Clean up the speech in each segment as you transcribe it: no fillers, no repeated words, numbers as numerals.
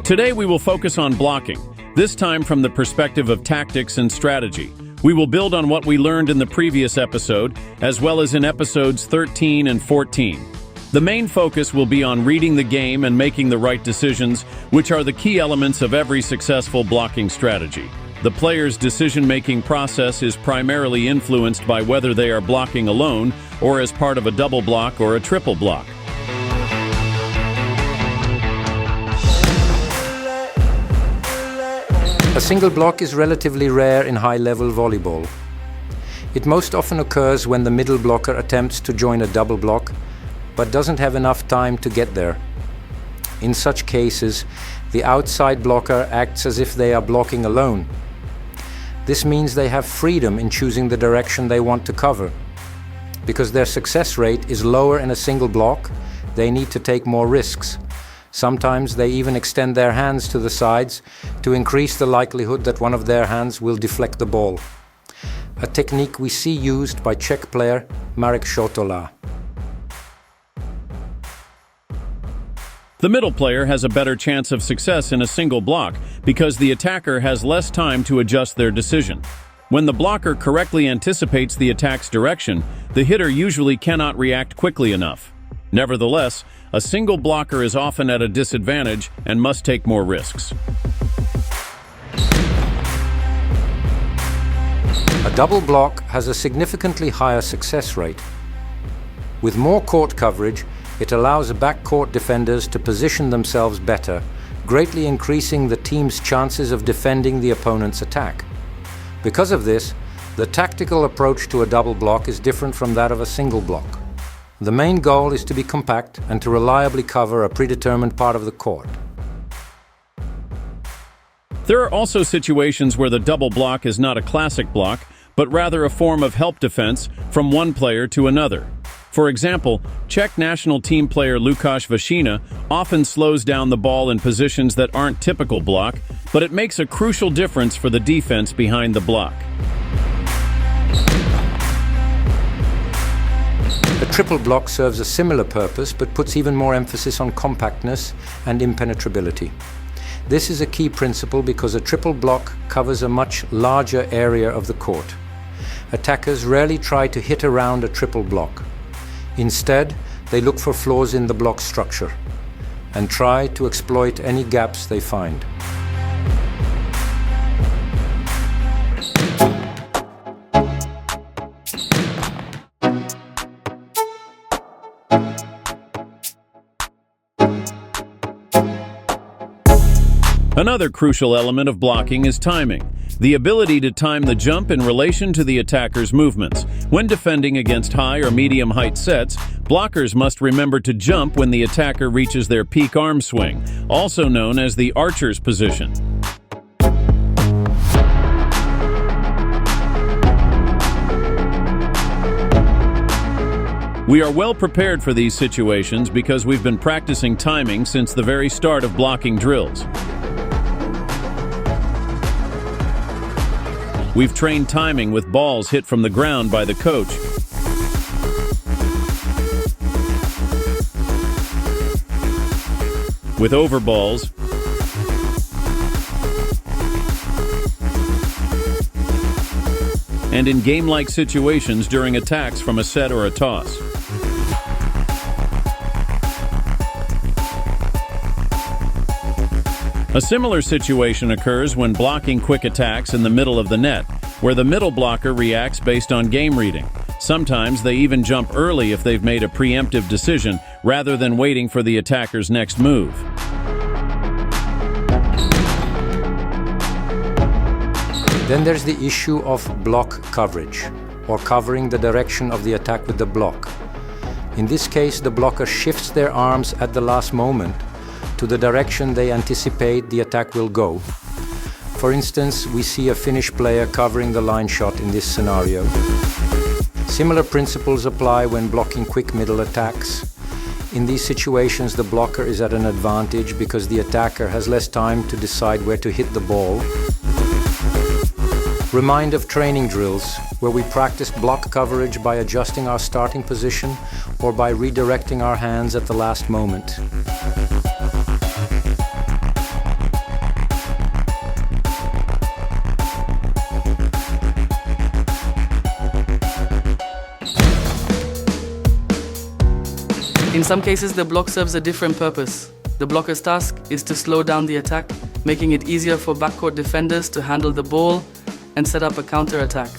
Today we will focus on blocking, this time from the perspective of tactics and strategy. We will build on what we learned in the previous episode, as well as in episodes 13 and 14. The main focus will be on reading the game and making the right decisions, which are the key elements of every successful blocking strategy. The player's decision-making process is primarily influenced by whether they are blocking alone or as part of a double block or a triple block. A single block is relatively rare in high-level volleyball. It most often occurs when the middle blocker attempts to join a double block, but doesn't have enough time to get there. In such cases, the outside blocker acts as if they are blocking alone. This means they have freedom in choosing the direction they want to cover. Because their success rate is lower in a single block, they need to take more risks. Sometimes they even extend their hands to the sides to increase the likelihood that one of their hands will deflect the ball. A technique we see used by Czech player Marek Šotola. The middle player has a better chance of success in a single block because the attacker has less time to adjust their decision. When the blocker correctly anticipates the attack's direction, the hitter usually cannot react quickly enough. Nevertheless, a single blocker is often at a disadvantage and must take more risks. A double block has a significantly higher success rate. With more court coverage, it allows backcourt defenders to position themselves better, greatly increasing the team's chances of defending the opponent's attack. Because of this, the tactical approach to a double block is different from that of a single block. The main goal is to be compact and to reliably cover a predetermined part of the court. There are also situations where the double block is not a classic block, but rather a form of help defense from one player to another. For example, Czech national team player Lukáš Vašina often slows down the ball in positions that aren't typical block, but it makes a crucial difference for the defense behind the block. A triple block serves a similar purpose, but puts even more emphasis on compactness and impenetrability. This is a key principle because a triple block covers a much larger area of the court. Attackers rarely try to hit around a triple block. Instead, they look for flaws in the block structure and try to exploit any gaps they find. Another crucial element of blocking is timing. The ability to time the jump in relation to the attacker's movements. When defending against high or medium height sets, blockers must remember to jump when the attacker reaches their peak arm swing, also known as the archer's position. We are well prepared for these situations because we've been practicing timing since the very start of blocking drills. We've trained timing with balls hit from the ground by the coach. With overballs. And in game-like situations during attacks from a set or a toss. A similar situation occurs when blocking quick attacks in the middle of the net, where the middle blocker reacts based on game reading. Sometimes they even jump early if they've made a preemptive decision, rather than waiting for the attacker's next move. Then there's the issue of block coverage, or covering the direction of the attack with the block. In this case, the blocker shifts their arms at the last moment to the direction they anticipate the attack will go. For instance, we see a Finnish player covering the line shot in this scenario. Similar principles apply when blocking quick middle attacks. In these situations, the blocker is at an advantage because the attacker has less time to decide where to hit the ball. Remind of training drills, where we practice block coverage by adjusting our starting position or by redirecting our hands at the last moment. In some cases, the block serves a different purpose. The blocker's task is to slow down the attack, making it easier for backcourt defenders to handle the ball and set up a counter-attack.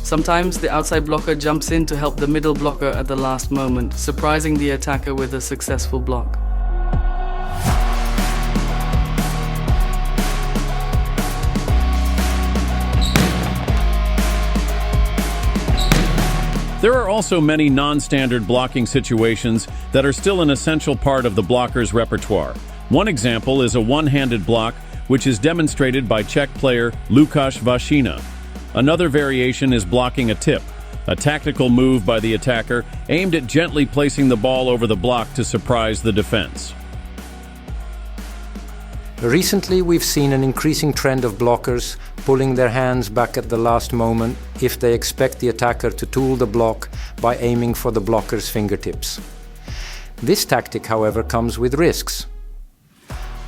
Sometimes the outside blocker jumps in to help the middle blocker at the last moment, surprising the attacker with a successful block. There are also many non-standard blocking situations that are still an essential part of the blocker's repertoire. One example is a one-handed block, which is demonstrated by Czech player Lukáš Vašina. Another variation is blocking a tip, a tactical move by the attacker aimed at gently placing the ball over the block to surprise the defense. Recently, we've seen an increasing trend of blockers pulling their hands back at the last moment if they expect the attacker to tool the block by aiming for the blocker's fingertips. This tactic, however, comes with risks.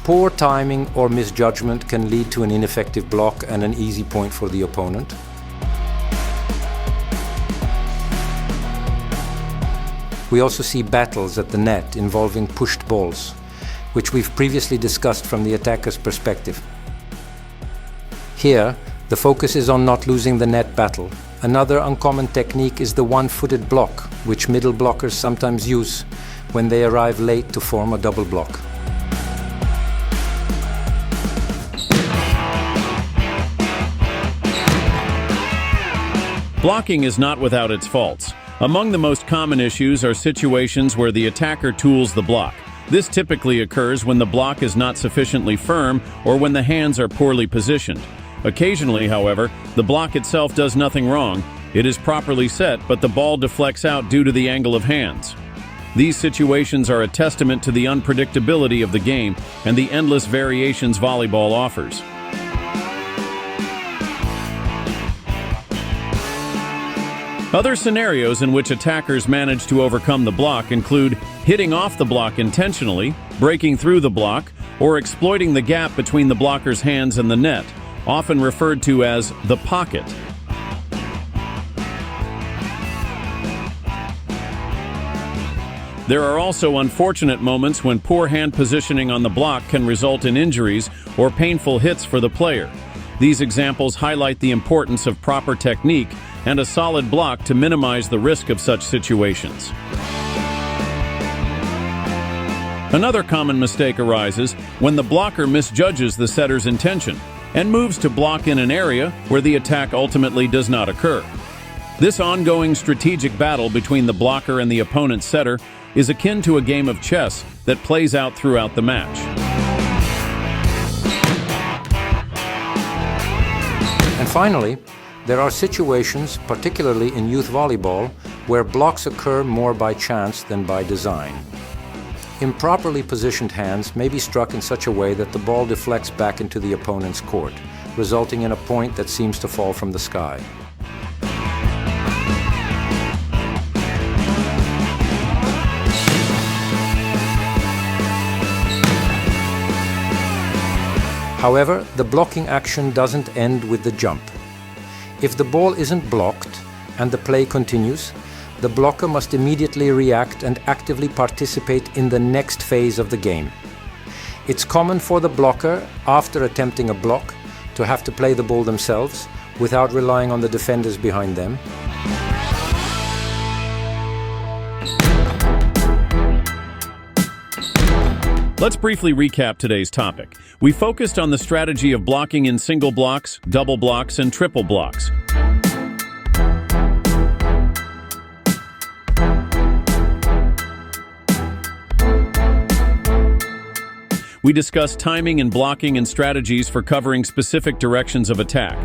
Poor timing or misjudgment can lead to an ineffective block and an easy point for the opponent. We also see battles at the net involving pushed balls, which we've previously discussed from the attacker's perspective. Here, the focus is on not losing the net battle. Another uncommon technique is the one-footed block, which middle blockers sometimes use when they arrive late to form a double block. Blocking is not without its faults. Among the most common issues are situations where the attacker tools the block. This typically occurs when the block is not sufficiently firm or when the hands are poorly positioned. Occasionally, however, the block itself does nothing wrong. It is properly set, but the ball deflects out due to the angle of hands. These situations are a testament to the unpredictability of the game and the endless variations volleyball offers. Other scenarios in which attackers manage to overcome the block include hitting off the block intentionally, breaking through the block, or exploiting the gap between the blocker's hands and the net, often referred to as the pocket. There are also unfortunate moments when poor hand positioning on the block can result in injuries or painful hits for the player. These examples highlight the importance of proper technique and a solid block to minimize the risk of such situations. Another common mistake arises when the blocker misjudges the setter's intention and moves to block in an area where the attack ultimately does not occur. This ongoing strategic battle between the blocker and the opponent's setter is akin to a game of chess that plays out throughout the match. And finally, there are situations, particularly in youth volleyball, where blocks occur more by chance than by design. Improperly positioned hands may be struck in such a way that the ball deflects back into the opponent's court, resulting in a point that seems to fall from the sky. However, the blocking action doesn't end with the jump. If the ball isn't blocked and the play continues, the blocker must immediately react and actively participate in the next phase of the game. It's common for the blocker, after attempting a block, to have to play the ball themselves without relying on the defenders behind them. Let's briefly recap today's topic. We focused on the strategy of blocking in single blocks, double blocks, and triple blocks. We discussed timing and blocking and strategies for covering specific directions of attack.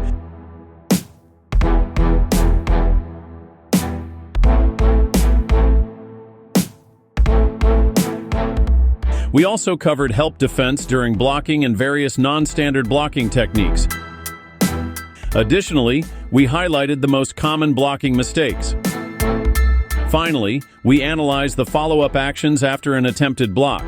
We also covered help defense during blocking and various non-standard blocking techniques. Additionally, we highlighted the most common blocking mistakes. Finally, we analyzed the follow-up actions after an attempted block.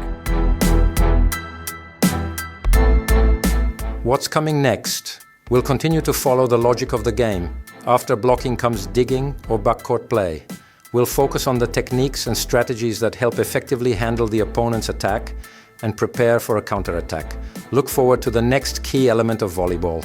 What's coming next? We'll continue to follow the logic of the game. After blocking comes digging or backcourt play. We'll focus on the techniques and strategies that help effectively handle the opponent's attack and prepare for a counterattack. Look forward to the next key element of volleyball.